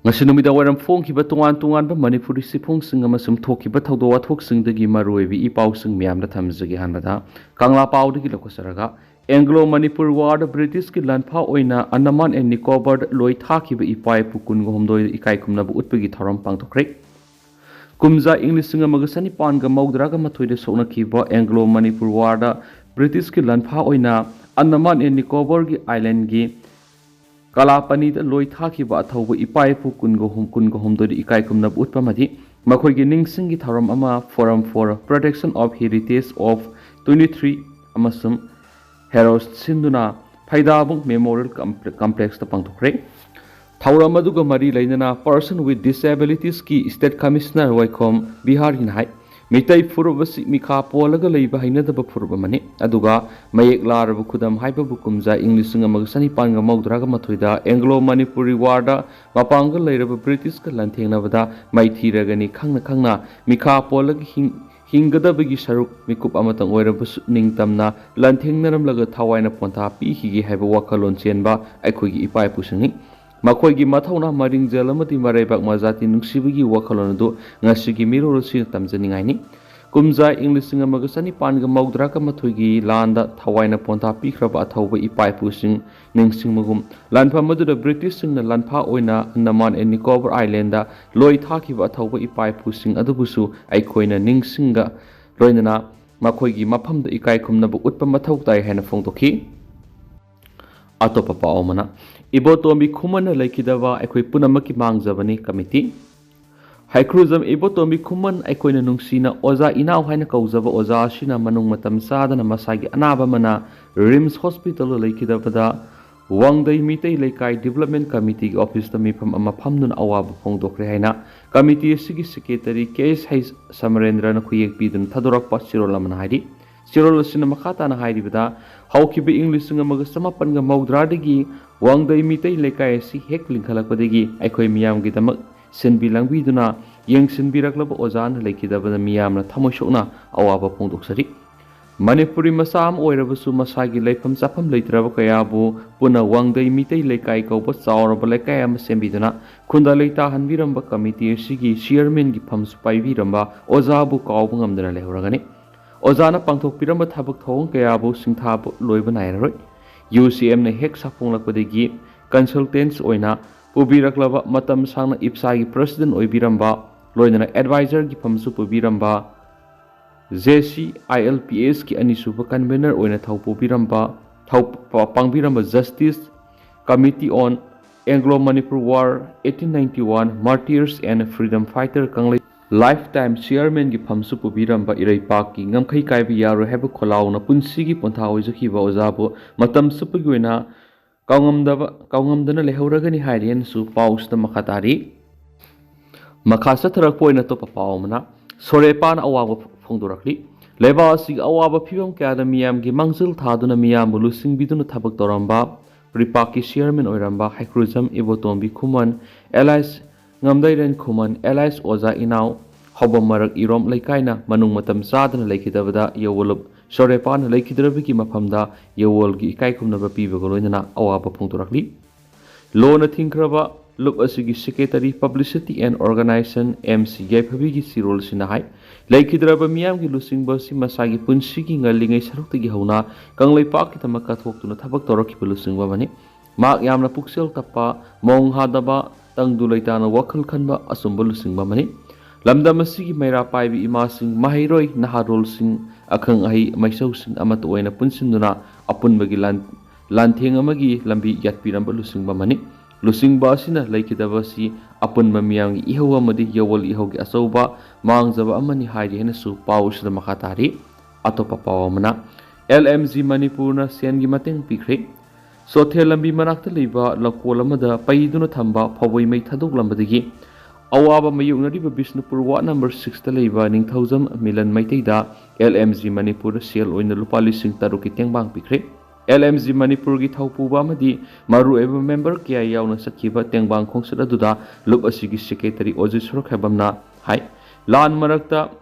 ngasi numida waram phongkiba tongan manipuri sifungsing amasum thokiba thawdo wathoksingdagi maruibi ipausing miyamda thamjagi hanbada kangla pawdagi lokosaraga Anglo Manipur War British ki lanpha oina Andaman and Nicobar loi thakiba ipai pukun gomdoi ikai kumnabu utpagi thoram pangthokre kumza English singa magasani panga maudraga mathoide sokna kiba Anglo Manipur War British ki lanpha oina Andaman and Nicobar gi island gi Kalapani da loi thakiba athauba ipai pukun gom doi ikai kumnabu utpamadi makhoi gi ningsing gi thoram ama Forum for Protection of Heritage of 23 amasum Heroes Sinduna Paidabung Memorial Complex the Pangtokre Tauramaduga Mari Lainana person with disabilities ki State Commissioner Waikom Bihar Hinhai Mitai Furubasi Mika Polaga Laiba Hinadaba Furubamani Aduga Mayek Larabu Kudam Hyper Bukumza English Magasani Panga Maudraga Matuida Anglo Manipuri Warda Mapanga Lairaba British Lanting Navada Maiti Ragani Kangna Mika Polaga Hingadabagi saruk mikup amatang oirabasu ningtamna lanthengnaramlaga thawaina pontha pihigi haiba wakalon chenba aikhoigi ipai pusangi makhoigi mathauna maringjal amati maraibak majati nungsibagi wakalon adu ngasigi mirorosi tamjaningaini kumza English magasani panga maudra mathoigi landa thawaina pontha pikhraba athauba ipai pusing ningsingmagum lanpha maduda British singna lanpha oina Andaman and Nicobar Island da loi thakiba athauba ipai pusing adubusu aikhoina ningsinga loinana makhoigi maphamda ikai khumnabu utpa mathau tai hena phongtokhi atopa paomana ibotombi khumana laikidaba aikhoi punamaki mangjabani committee Haikruzam ibotombi khuman aikoina nungsina oza inau haina kauzaba oza shina manung matam sadana masagi anaba mana Rims Hospital laikidabada Wangdai Mitei Laikai Development Committee Office ta mifam ama phamnun awaba phongdokre haina committee sigi secretary KS H Samarendra na khuyek bidun thadorak pa sirolamana haidi sirol sina makhata na haidi bida haukibe English nga magasama panga maudradagi Wangdai Mitei Laikai si hek linkhalakpadagi aikoi miyam gi damak Senbi Langbiduna Yang Senbiraklaba Ozan Lakidabana Miyamna Tamosona Awaba Pongdoksari Manipuri Masam Oirabasu Masagi Laifam Sapam Laitraba Kayabu Puna Wangdai Mitei Laikai Kauba Sauraba Laikayam Sembiduna Kunda Laita Hanviramba Committee Sigi Chairman Gi Pams Paiviramba Ozabu Kaubungamdana Lehuragani Ozana Pangtok Piramba Tabak Thong Kayabu Singthabu Loibanairoi UCM ne Hek Saponglapadegi Consultants Oina Pubirakla Matam Sang Ipsagi President Oibiramba, Loinana Advisor Gipamsu Pubiramba, JC ILPS Ki Anisuba Convener Oina Tau Pubiramba, Tau Pangbiramba Justice Committee on Anglo Manipur War 1891 Martyrs and Freedom Fighter Kanglai Lifetime Chairman Gipamsu Pubiramba Iraipaki Ngamkai Kaibi Yaro Heba Kolauna Punsigi Pontao Zakiva Ozabo, Matam Supaguina. Kaungamdana lehuragani hairian su paus da makatari makasa tarak poina to papaumana sorepan awawa phongdorakli leba sig awawa phibam kada miyam gi mangsil thaduna miyam bulusing biduna thabak toramba pripaki chairman oiramba haikruzam ibotombi khuman allies ngamdairen khuman allies oza inau hobamarak irom laikaina manung matam sadana laikidabada yowolup Sorepan Laikidrabiki Mapamda Yawolgi Kaikumnaba Pivagolina Awaba Punturakli Lona Tinkraba Look Asigi Secretary Publicity and Organization MC Yapavigi Sirol Sinahai Laikidraba Miamgi Lusing Basi Masagi Punsiki Lingai Sarutagi Hona Kanglai Pakitamak to Tabak Toraki Lusing Wamani Mark Yamna Puxel Tapa Mong Hadaba Tangdulaitana Wakal Kanba Asumbulusing Wamani Lamda Masigi Maira Paibi Imasing Mahiroi Naharol Sing Akang Ahi Maisau Sing Amat Oina Punsinduna Apun Bagilan Lanting Amagi Lambi Yatpiramba Lusing Bamani Lusing Basina Laikidabasi Apun Mamiang Ihawa Madi Yawal Ihogi Asoba Mangzaba Amani Haidi Henasu Paus the Makatari Atopa Pawamana LMZ Manipurna Siangi Mating Pikri Sote Lambi Manakta Liba Lakolamada Paiduna Tamba Pawai Mai Taduk Lambadigi Awaba Mayunariba Bisnupur Wat number 6 Talaiba Ning 1000 Milan Maitida LMZ Manipur Seal Oina Lupali Sing Taruki Tengbang Pikre LMZ Manipur Gi Thaupuba Madi Maru Eva member Kia Yauna Sakiba Tengbang Kongsada Duda Lup Asigi Secretary Ozisro Kabamna Hai Lan Marakta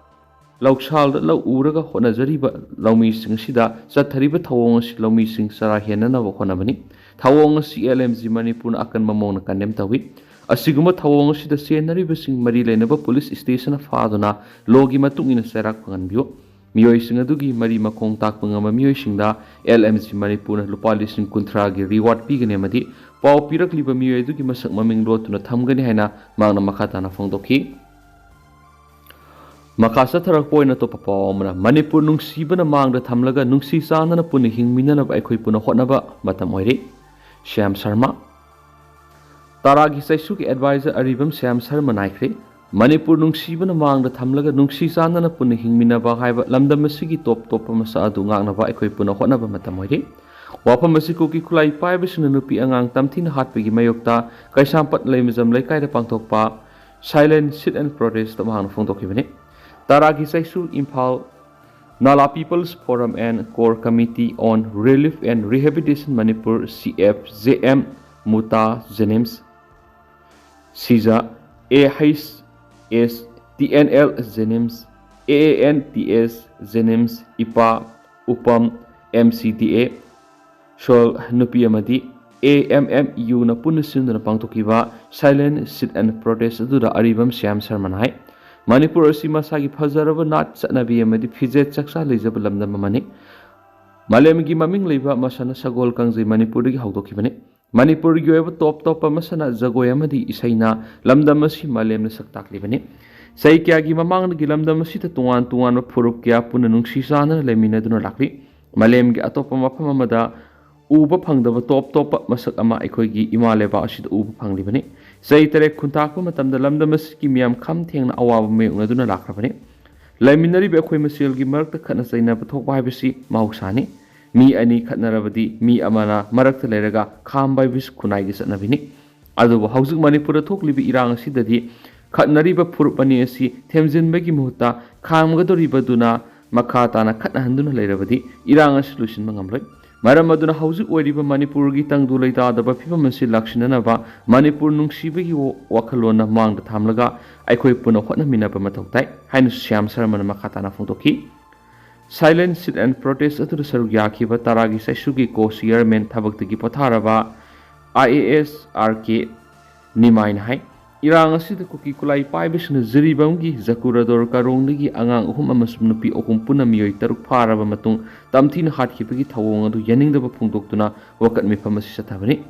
Lauksal Lau Uraga Honazariba Laumi Sing Sida Satariba Tawong Laumi Sing Sarahena Honamani Tawong Si LMZ Manipur Akan Mamona Kandem Tawi ꯑꯁꯤꯒꯨꯝꯕ ꯊꯧꯑꯣꯡ ꯑꯁꯤꯗ ꯆꯦꯟꯅꯔꯤꯕꯁꯤꯡ ꯃꯔꯤ ꯂꯩꯅꯕ police ꯁ꯭ꯇꯦꯁꯟꯅ ꯐꯥꯗꯨꯅ ꯂꯣꯒꯤ ꯃꯇꯨꯡ ꯏꯟꯅ ꯆꯩꯔꯥꯛ ꯐꯪꯍꯟꯕꯤꯌꯨ ꯃꯤꯑꯣꯏꯁꯤꯡ ꯑꯗꯨꯒꯤ ꯃꯔꯤ ꯃꯈꯣꯡ ꯇꯥꯛꯄ ꯉꯝꯕ ꯃꯤꯑꯣꯏꯁꯤꯡꯗ LMC ꯃꯅꯤꯄꯨꯔꯅ ꯂꯨꯄꯥ 50,000ꯒꯤ ꯔꯤꯋꯥꯔꯗ ꯄꯤꯒꯅꯤ ꯑꯃꯗꯤ ꯄꯥꯎ ꯄꯤꯔꯛꯂꯤꯕ ꯃꯤꯑꯣꯏ ꯑꯗꯨꯒꯤ ꯃꯁꯛ ꯃꯃꯤꯡ ꯂꯣꯠꯇꯨꯅ ꯊꯝꯒꯅꯤ ꯍꯥꯏꯅ ꯃꯍꯥꯛꯅ ꯃꯈꯥ ꯇꯥꯅ ꯐꯣꯡꯗꯣꯛꯈꯤ ꯃꯈꯥ ꯆꯠꯊꯔꯛꯄ ꯑꯣꯏꯅ ꯑꯇꯣꯞꯄ ꯄꯥꯎ ꯑꯃꯅ ꯃꯅꯤꯄꯨꯔ ꯅꯨꯡꯁꯤꯕꯅ ꯃꯥꯡꯗ ꯊꯝꯂꯒ ꯅꯨꯡꯁꯤ ꯆꯥꯟꯅꯅ ꯄꯨꯟꯅ ꯍꯤꯡꯃꯤꯟꯅꯅꯕ ꯑꯩꯈꯣꯏ ꯄꯨꯟꯅ ꯍꯣꯠꯅꯕ ꯃꯇꯝ ꯑꯣꯏꯔꯤ ꯁ꯭ꯌꯥꯝ ꯁꯔꯃ ꯇꯥꯔꯥꯒꯤ ꯆꯩꯁꯨꯒꯤ ꯑꯦꯗꯚꯥꯏꯖꯔ ꯑꯔꯤꯕꯝ ꯁ꯭ꯌꯥꯝ ꯁꯔꯃ ꯅꯥꯏꯈ꯭ꯔꯦ ꯃꯅꯤꯄꯨꯔ ꯅꯨꯡꯁꯤꯕꯅ ꯃꯥꯡꯗ ꯊꯝꯂꯒ ꯅꯨꯡꯁꯤ ꯆꯥꯟꯅꯅ ꯄꯨꯟꯅ ꯍꯤꯡꯃꯤꯟꯅꯕ ꯍꯥꯏꯕ ꯂꯝꯗꯝ ꯑꯁꯤꯒꯤ ꯇꯣꯞ ꯇꯣꯞꯄ ꯃꯁꯛ ꯑꯗꯨ ꯉꯥꯛꯅꯕ ꯑꯩꯈꯣꯏ ꯄꯨꯟꯅ ꯍꯣꯠꯅꯕ ꯃꯇꯝ ꯑꯣꯏꯔꯤ ꯋꯥꯐꯝ ꯑꯁꯤ ꯀꯨꯀꯤ ꯈꯨꯠꯂꯥꯏ ꯄꯥꯏꯕꯁꯤꯡꯅ ꯅꯨꯄꯤ ꯑꯉꯥꯡ ꯇꯝꯊꯤꯅ ꯍꯥꯠꯄꯒꯤ ꯃꯥꯌꯣꯛꯇ ꯀꯩꯁꯥꯝꯄꯥꯠ ꯂꯩꯃꯖꯝ ꯂꯩꯀꯥꯏꯗ ꯄꯥꯡꯊꯣꯛꯄ ꯁꯥꯏꯂꯦꯟ ꯁꯤꯠ ꯑꯦꯟ ꯄ꯭ꯔꯣꯇꯦꯁꯇ ꯃꯍꯥꯛꯅ ꯐꯣꯡꯗꯣꯛꯈꯤꯕꯅꯤ ꯇꯥꯔꯥꯒꯤ ꯆꯩꯁꯨ Imphal Nala People's Forum and Core Committee on Relief and Rehabilitation Manipur CFJM Muta Jenims Siza AHS TNL Jenims AANTS Jenims IPA UPAM MCTA Shol Nupi Amadi AMMU na punasinduna pangtokiba silent sit and protest aduda aribam Shyam Sarmanai Manipur asi masagi phazaraba nat chanabi amadi phijet chaksa leijaba lamdam amani malemgi maming leiba masana sagol kangjai Manipur gi hawdokibani Manipur gi oiba top masana jagoi amadi isaina lamdam asi malemna saktaklibani sai kya gi mamang gi lamdam asi ta tungan phurup kya puna nungsi sana leminaduna lakli malemgi atopa mafam amada uba phangdaba top masak ama aikoigi imaleba asida uba phanglibani sai tere khuntakpa matamda lamdam asiki miyam kham thengna awaba meungaduna lakrabani laiminari be akhoi maselgi marakta khatna chaina pathokba haibasi mahausani mi ani khatnarabadi mi amana marakta leraga kham baibis khunai gi chatnabini adubu haujik manipur thoklibi irang asidadi khatnariba phurupani asi themjinbagi muhutta khamgadoribaduna makha tana khatna handuna leirabadi irang asi lusinba ngamloi Maram aduna hauzik oiriba Manipur gi tangdu leitadaba phibam asi lakshinanaba Manipur nungsibagi wakhalona mangda thamlaga aikhoi puna hotnaminaba mathau tai hainu Shyam Sarmana makhatana phongdoki Silent sit and protest atu saruk yakhiba taragi saisugi ko chairman thabaktagi potharaba IAS RK Nimain hai Irang asida kuki kulai paibisna ziribamgi Zakurador karongdagi angang uhum amasum nupi ahum puna miyoi taruk pharaba matung tamthina hatkibagi thawong adu yaningdaba phungdoktuna wakat mifam asi sathabani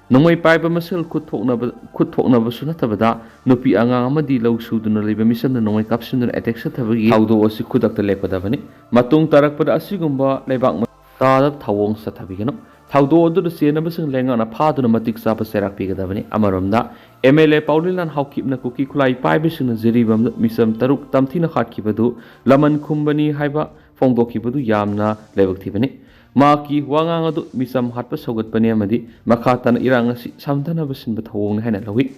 nongmai paiba masal khutthoknaba sunatabada nupi angang amadi lausuduna leiba misana nongmai kapsinduna attack sathabagi hawdo asi khudakta lepadabani matung tarakpada asigumba leibak tadab thawong sathabigano Thaudo odu senabasing lengana phaduna matik chapa serak pigadabani amaromda MLA Paulilan Haukipna Kuki Kulai Paibisina Ziribam Misam Taruk Tamthina Hatkibadu Laman Kumbani Haiba Fongdokibadu Yamna Levaktibani Maki Wangangadu Misam Hatpa Sogat Paniamadi Makatan Irangasi Samtana Basin Bathong Hana Lawi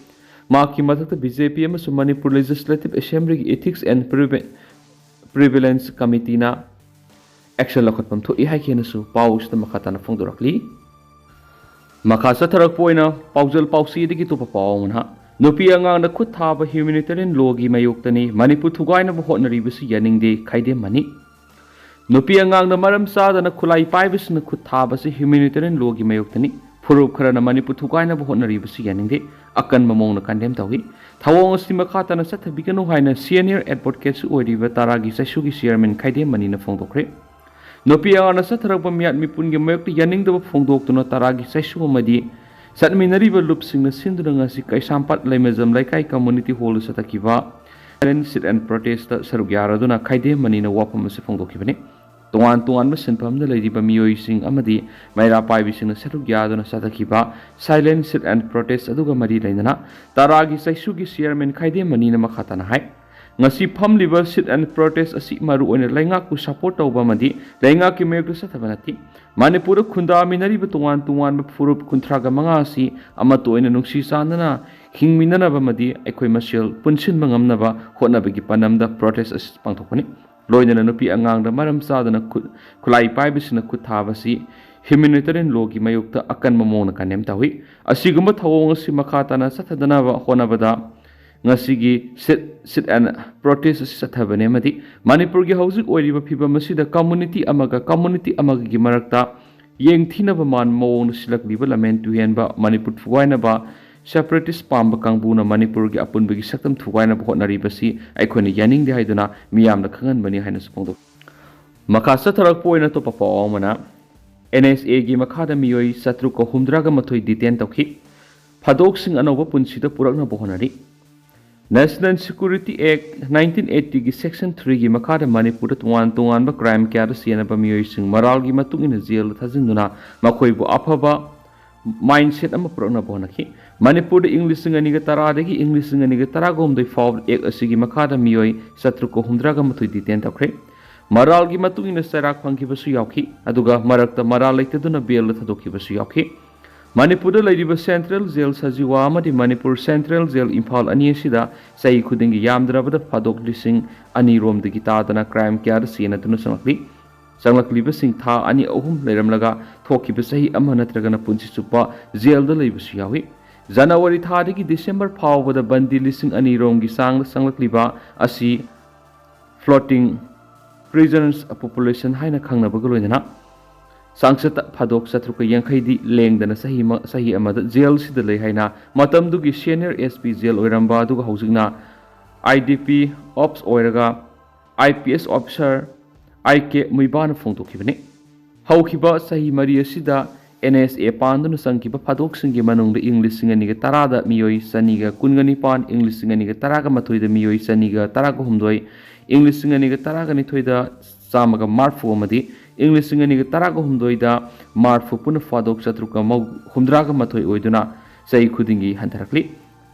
Maki Matak BJP Amasum Manipur Legislative Assembly Ethics and Prevalence Committee na Action lakotpam thoi haikenasu paus ta makhatana phongdorakli makha satharak poina paujal pausi digi tupa pauna nupi angang na khut thaba humanitarian law gi mayoktani Manipur thugaina ba hotnaribasi yaningde khaide mani nupi angang na maram sadana khulai paibisna khut thaba se humanitarian law gi mayoktani furup kharana Manipur thugaina ba hotnaribasi yaningde akan mamong na kandem tawi thawong si makhatana sathabiganu haina senior advocate su oiriba taragi saisugi chairman khaide mani na phongdokre Nopi ang nasatharagpa miyat mipungi mayokti yaningdaba phongdoktuna taragi saisu amadi satminariba lupsing na sinduna nga si Kaisampat Laimazam Laikai Community Hall satakiba sit and protest sarugyaraduna khaide manina wapam asi phongdokibani tungan masinpamda leiriba miyoi sing amadi maira paibising na sarugyaduna satakiba silent sit and protest aduga mari lainana taragi saisugi chairman khaide manina makhatana hai ngasi phamliba sit and protest asi maru oina laingak ku support tawba madi laingak ki mayok sa thabanati Manipur khunda minari ba tungan furup kunthraga manga asi amato oina nungsi sanana hingminana ba madi aikoi masel punsin mangamna ba hotna bagi panamda protest as pangthokani loina nupi angang da maram sadana khulai paibisna kuthabasi humanitarian law gi mayokta akan mamona kanem tawi asigumba thawong asi makhatana sathadana ba honabada ngasigi sit and protest sathabane madi Manipur gi hauzik oiriba phiba masida community amaga gi marakta yengthina ba man mawong silak liba lamen tu hen ba Manipur fuaina ba separatist pamba kangbuna Manipur gi apun bagi saktam thuwaina bhotnari basi aikhoni yaning de haiduna miyamna khangan bani haina supongdo makha satharak poina to papa omana NSA gi makhada Miyoi satru ko humdraga mathoi detain tawki phadok sing anoba punsida purakna bohonari National Security Act 1980 gi section 3 gi makhada Manipur da tungan ba crime kya da siana ba Miyoi sing maral gi matungina jail thajinduna makhoi bu afaba mindset ama purakna bohonaki Manipur da English sing ani ga tara dagi English sing ani ga tara gom doi faw ek asigi makhada Miyoi satru ko humdraga mathoi detain tawkre maral gi matungina sarak phangki basu yauki aduga marakta maral leitaduna bel thadoki basu yauki Manipur da laidiba Central Jail Sajiwa amadi Manipur Central Jail Imphal ani asida sai khudingi yamdrabada phadok lising ani rom dagi tadana crime kya da sina tunu sanglakli basing tha ani ahum leiramlaga thoki basahi ama natragana punsi supa jail da leibasu yawi January tha dagi December phawbada bandi lising ani rom gi sanglakli ba asi floating prisoners population haina khangna bagaloina sangsata phadok satruka yankhaidi lengdana sahi amada jail sida lei haina matam dugi senior SP jail oiramba duga haujigna IDP ops oiraga IPS officer IK muibana phongtokibani haukiba sahi mari asida NSA panduna sangkiba phadok singi manungda English singani ga tarada Miyoi saniga kungani pan English singani ga taraga mathoida Miyoi saniga taraga humdoi English singani ga taraga ni thoida samaga marfu amadi English singani ga taraga humdoi da marfu puna phadok satruka humdraga mathoi oiduna sai khudingi hantarakli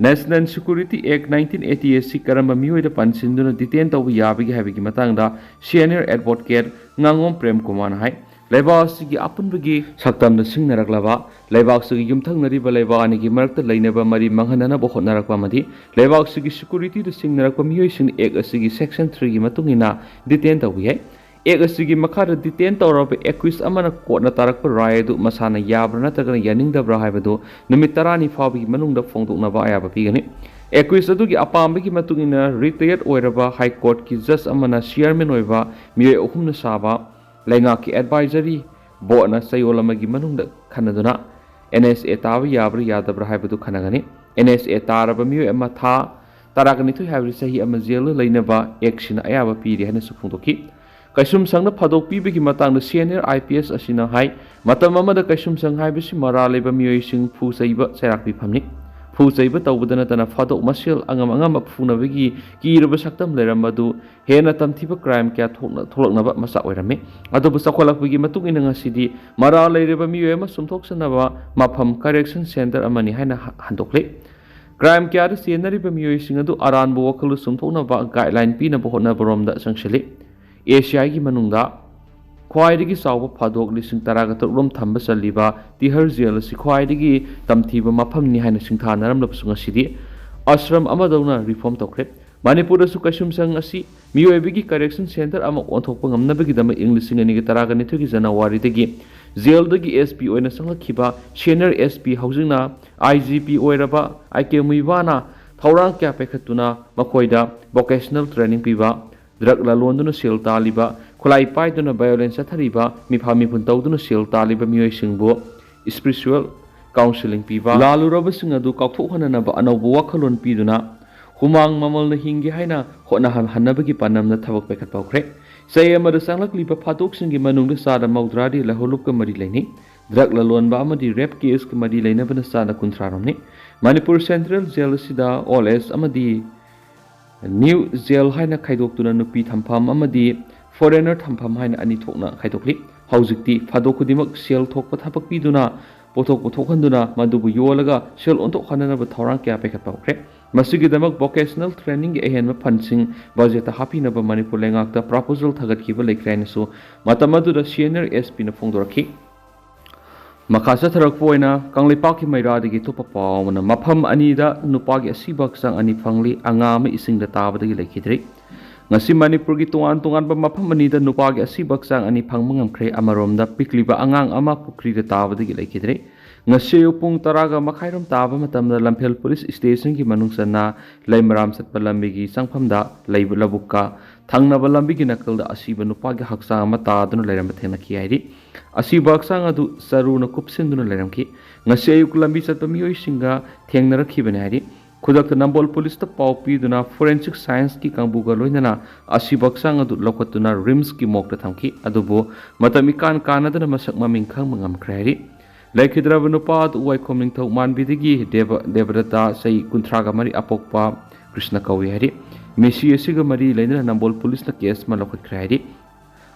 National Security Act 1988 karamba Miyoi da pansinduna detain tawbi yabigi habigi matangda senior advocate ngangom prem kumar hai Leibak sigi apunbagi saktamda singnaraklaba leibak sigi yumthangnariba leibak gi marakta leinaba mari manghanana bohotnarakpa madi leibak sigi security da singnarakpa Miyoi sing ek asigi section 3 gi matungina detain tawbi hai ek asigi makhara detain tawraba accused amana kotna tarakpa rai du masana yabra natagana yaningdabra haibadu numit 10 fawbi manungda phongdoknaba ayaba pigani accused adugi apambagi matungina retired oiraba high court ki judge amana chairman oiba Miyoi ahumna saba Lengaki advisory board na sayolamagi manungda khanaduna NSA tawa yabra yadabra haibadu khanagani NSA taraba Miyoi ama tha taragani thu habri sahi ama jail leinaba action ayaba piri hana suphungdoki kaisum sangna phadok pibigi matangda senior IPS asina hai matam amada kaisum sang haibisi maraleba Miyoi sing phu saiba sairakpi phamni phu saiba tawbadana tana phadok masel angam phunabagi kiraba saktam leramadu hena tamthiba crime kya tholaknaba masa oirame adobu sakholakpagi matung ina ngasidi mara leireba Miyoi ama sumthoksanaba mapham correction center amani haina handokle crime kya da senariba Miyoi sing adu aranbu wakhalu sumthoknaba guideline pina bohona boromda sangshali Asia gi manungda khwaidagi sawba phadok lising taraga rom thamba saliba tihar jail si khwaidagi tamthiba maphamni haina singthanaram lapsunga sidi ashram amadawna reform tokre Manipur su kasum sang asi Miyoi bigi correction center ama onthokpa ngamnabagi dama English singani gi taraga ni thugi January dagi jail dagi SP oina sanglakhiba senior SP haujingna IGP oiraba IK muibana thorang kya pekhatuna makoida vocational training piba drug lalonduna sel taliba khulai paiduna violence thariba mifami puntawduna sel taliba Miyoi singbo spiritual counseling piba laluraba sing adu kaukthokhanana ba anawbu wakhalon piduna humang mamalna hingi haina hona hanabagi panamna thabak pekhat paukre sai amada sanglakliba phatok singi manungda sada maudradi laholupka mari laini drug lalonba amadi rape case ka mari lainabana sada kuntraromni Manipur Central Jail sida OLS amadi New Jail haina khaidokuna nupi thampham amadi foreigner thampham haina ani thokna khaidokli haujikti phadok kudimak sel thokpa thapak piduna pothok potokhanduna madubu yolaga sel ontok khanana ba thorang kya pekhat paukre masigi damak vocational training ge ehenma phansing budget hapina ba Manipur lengakta proposal thagat kiba lekraina so matamadu da senior SP na phongdoraki Makasa tharakpo oina kanglipaki mairadi topa pawna mapham anida nupagi Ashiba Hakchang ani phangli angama isingda tabadagi lekhidri ngasi Manipur gi tungan ba mapham anida nupagi Ashiba Hakchang ani phangmangamkhre amaromda pikliba angang ama pukri da tabadagi lekhidri ngasi upung taraga makhairom taba matamda Lamphel police station gi manungsana Leimaram satpa lambigi sangphamda leibu labukka thangna balambi gi nakal da asiba nupa gi hakchang ama taduna leiram thengna ki hairi asiba hakchang adu saru na kupsinduna leiram ki ngasi ayuk lambi chatpa miyoi singa thengna rakhi bane hairi खुदक नंबोल police पाव पीदुना forensic science की कांबुगा लोइनना asiba hakchang adu lokotuna rims की मोक्ता थमकी अदुबो मतम Icahn कानदना मसक ममिंग खंग मंगमख्रे हारि लैखिद्रब नुपा अदु वाइखोम निंथौ मानबिदगी देवदत्ता सै कुंथ्रागा मरी अपोकपा कृष्ण कौई हारि मेसी असिगा मरी लैना नंबोल पुलिस ना केस मा लखोखरे हारि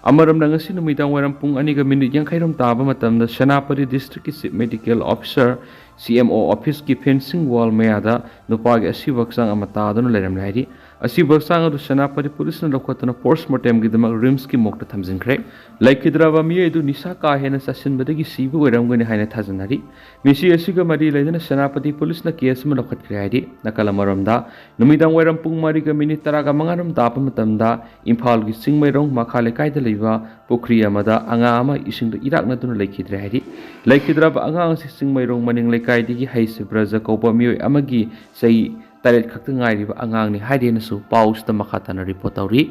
अमरम नंगसी नुमिदां वरम पुंग अनिगा मिनिट यांखैरम ताबा मतमदा सेनापति डिस्ट्रिक्ट की chief medical officer CMO office की फेंसिंग वॉल मेयादा नुपागी asiba hakchang ama taduna leiram lairi asiba hakchang adu सेनापति पुलिस ना लखोतना पोस्टमार्टम गिदमक रिम्स की मोक्ता थमजिंख्रे लैखिद्रबा मियै दु निसा का हेना ससिनबदगी सिबु ओइरमगनि हाइना थाजनहारि मिसी असिगा मरी लैदना सेनापति पुलिस ना केस मा लखोखरे हारि नकल मरमदा नुमिदां वरम पुंग मारिगा मिनिट 15 तापा मतमदा इम्फाल की सिंगमैरोंग माखा लेकाइदा लैबा पुखरी अमदा अंगा अमा इसिंग इराकनदुना लैखिद्रे हारि लैखिद्रबा अंगा असि सिंगमैरोंग मनिंग लेकाइदगी हाइसे ब्रजा कौबा मियै अमगी सै तारेट खक्त ngairiba angang ni haidena pausda makhatana report tawri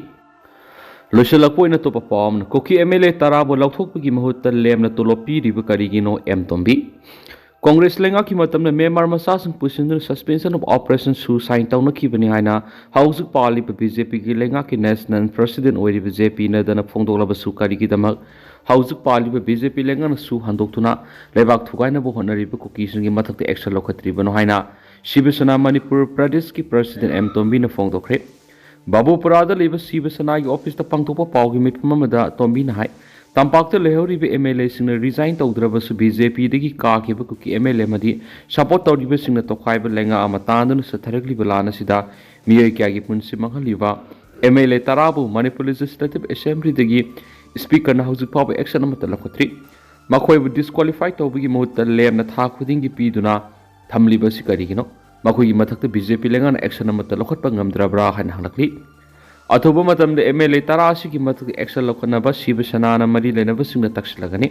loisalakpoina topa pawm Kuki MLA tarabo lauthokpagi mahutta lemna tolopi riba karigino tombi Congress lenga ki matamna memar masasang pusindu suspension of operation su sign tawna kibani haina house pali BJP ki lenga ki national president oiri BJP na dana phongdoklaba su karigi damak house pali BJP lenga na su handoktuna lebak thugaina bo honariba Kuki singi mathakte action lokhatriba no haina Shiva Sena Manipur Pradesh की president Tombi ने फोंदोखरे बाबूपुरादा लेब शिव सेना की office ता पांगथोपा पावगी मिटममदा तोम्बी ना हाय तंपाक्ता लेहौरिबे MLA सिंह रिजाइन तौद्रबसु BJP दगी काखिब कुकी MLA मदी सपोर्ट तौरिबे सिंह तोखाइब लेंगा अमा तांदन सथरगली बलाना सिदा मियै क्यागी पुनसि मंगलिबा MLA तराबु मणिपुर लेजिस्लेटिव असेंबली दगी स्पीकर ना हौजिक पाव एक्शन अमत लखोत्रि मखोइबु डिस्क्वालिफाई तौबगी मुहूर्त लेमना था खुदिंगी पीदुना थमलिबसि करिगिनो मखोइगी मथक्ता BJP लेंगाना एक्शन अमत लखोत्पा ngamdrabra हाना hanglakli अथुबा मतमदे MLA तरासी की मथक्ता एक्शन लखोनबा शिव सेनाना मरी लेनबा सिंगना तक्सलगनि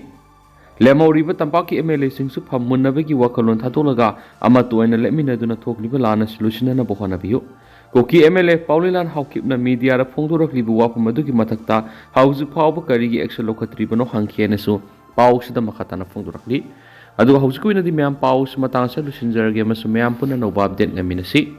लेमौरिबा तंपाकी MLA सिंगसु फमुन्नबगी वकलोन थातोलगा अमतोइना लेमिनदुना थोकलिबा लाना सॉल्यूशनना बहोनबियो Kuki MLA Paulilan Haukipna media ra phongdoraklibu wapam adugi mathakta hauzu phawba karigi action lokhatribano hangkhenesu pausida makhatana phongdorakli adu hauzu kuina di myam paus matang sa lusinjarge masu myam puna no update ngaminasi